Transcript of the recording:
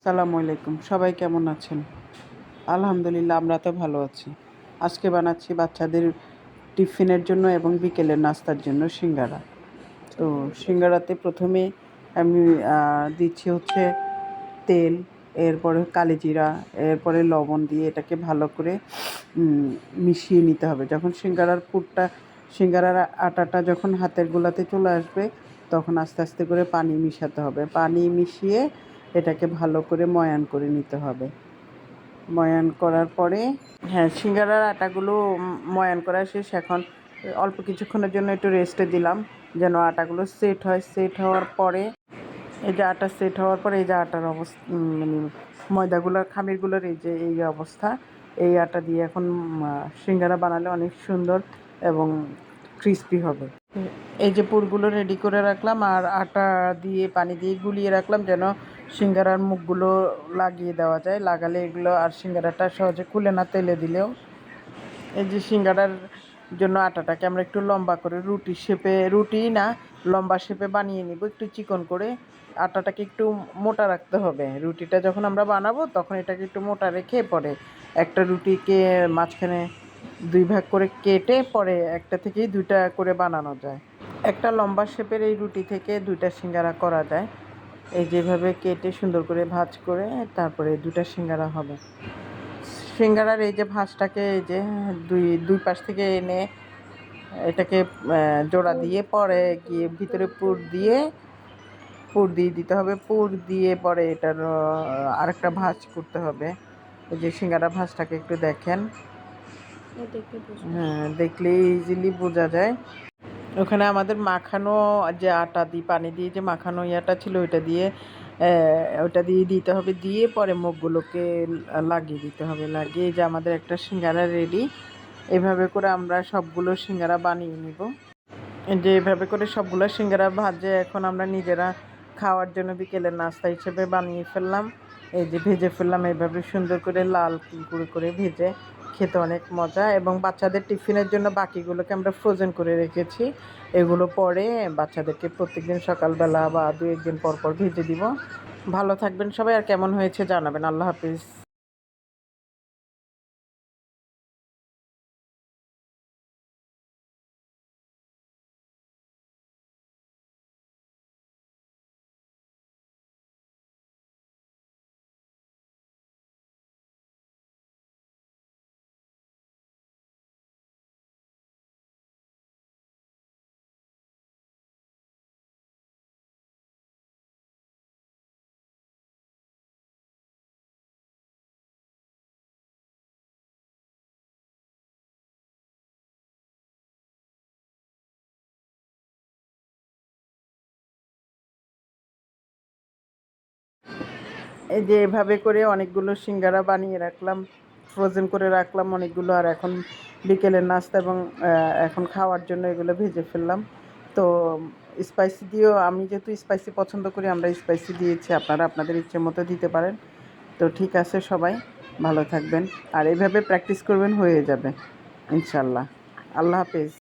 সালামু আলাইকুম, সবাই কেমন আছেন? আলহামদুলিল্লাহ, আমরা তো ভালো আছি। আজকে বানাচ্ছি বাচ্চাদের টিফিনের জন্য এবং বিকেলের নাস্তার জন্য সিঙ্গারা। তো সিঙ্গারাতে প্রথমে আমি দিচ্ছি হচ্ছে তেল, এরপরে কালিজিরা, এরপরে লবণ দিয়ে এটাকে ভালো করে মিশিয়ে নিতে হবে। যখন সিঙ্গারার আটাটা যখন হাতের গোলাতে চলে আসবে, তখন আস্তে আস্তে করে পানি মিশাতে হবে। পানি মিশিয়ে এটাকে ভালো করে ময়ান করে নিতে হবে। ময়ান করার পরে হ্যাঁ, সিঙ্গারার আটাগুলো ময়ান করা শেষ। এখন অল্প কিছুক্ষণের জন্য একটু রেস্টে দিলাম যেন আটাগুলো সেট হয়। সেট হওয়ার পরে এই যে আটা সেট হওয়ার পরে এই যে আটার অবস্থা, মানে ময়দাগুলোর খামিরগুলোর এই অবস্থা। এই আটা দিয়ে এখন সিঙ্গারা বানালে অনেক সুন্দর এবং ক্রিস্পি হবে। এই যে পুরগুলো রেডি করে রাখলাম আর আটা দিয়ে পানি দিয়ে গুলিয়ে রাখলাম যেন সিঙ্গারার মুখগুলো লাগিয়ে দেওয়া যায়। লাগালে এগুলো আর সিঙ্গারাটা সহজে খুলে না তেলে দিলেও। এই যে সিঙ্গারার জন্য আটাটাকে আমরা একটু লম্বা করে রুটি না লম্বা শেপে বানিয়ে নিব, একটু চিকন করে। আটাটাকে একটু মোটা রাখতে হবে। রুটিটা যখন আমরা বানাবো তখন এটাকে একটু মোটা রেখে পরে একটা রুটিকে মাঝখানে 2 ভাগ করে কেটে পরে একটা থেকেই 2টা করে বানানো যায়। একটা লম্বা শেপের এই রুটি থেকে 2টা সিঙ্গারা করা যায়। এই যেভাবে কেটে সুন্দর করে ভাঁজ করে তারপরে 2টা সিঙ্গারা হবে। সিঙ্গারার এই যে ভাঁজটাকে এই যে দুই পাশ থেকে এনে এটাকে জোড়া দিয়ে পরে গিয়ে ভিতরে পুর দিয়ে দিতে হবে। পুর দিয়ে পরে এটার আরেকটা ভাঁজ করতে হবে। এই যে সিঙ্গারা ভাঁজটাকে একটু দেখেন, হ্যাঁ, দেখলে ইজিলি বোঝা যায়। ওখানে আমাদের মাখানো যে আটা দিয়ে পানি দিয়ে যে মাখানো ইয়াটা ছিল ওইটা দিয়ে দিতে হবে। দিয়ে পরে মুখগুলোকে লাগিয়ে দিতে হবে। লাগিয়ে যে আমাদের একটা সিঙ্গারা রেডি। এভাবে করে আমরা সবগুলো সিঙ্গারা বানিয়ে নিব। যে এভাবে করে সবগুলো সিঙ্গারা ভাজে এখন আমরা নিজেরা খাওয়ার জন্য বিকেলের নাস্তা হিসেবে বানিয়ে ফেললাম। এই যে ভেজে ফেললাম এভাবে সুন্দর করে লাল করে ভেজে, খেতে অনেক মজা। এবং বাচ্চাদের টিফিনের জন্য বাকিগুলোকে আমরা ফ্রোজেন করে রেখেছি। এগুলো পরে বাচ্চাদেরকে প্রত্যেকদিন সকালবেলা বা 2-1 দিন পর পর ভেজে দিব। ভালো থাকবেন সবাই, আর কেমন হয়েছে জানাবেন। আল্লাহ হাফিজ। এই যে এভাবে করে অনেকগুলো সিঙ্গারা বানিয়ে রাখলাম, ফ্রোজেন করে রাখলাম অনেকগুলো। আর এখন বিকেলের নাস্তা এবং এখন খাওয়ার জন্য এগুলো ভেজে ফেললাম। তো স্পাইসি দিয়েও, আমি যেহেতু স্পাইসি পছন্দ করি, আমরা স্পাইসি দিয়েছি। আপনারা আপনাদের ইচ্ছে মতো দিতে পারেন। তো ঠিক আছে, সবাই ভালো থাকবেন আর এভাবে প্র্যাকটিস করবেন, হয়ে যাবে ইনশাল্লাহ। আল্লাহ হাফেজ।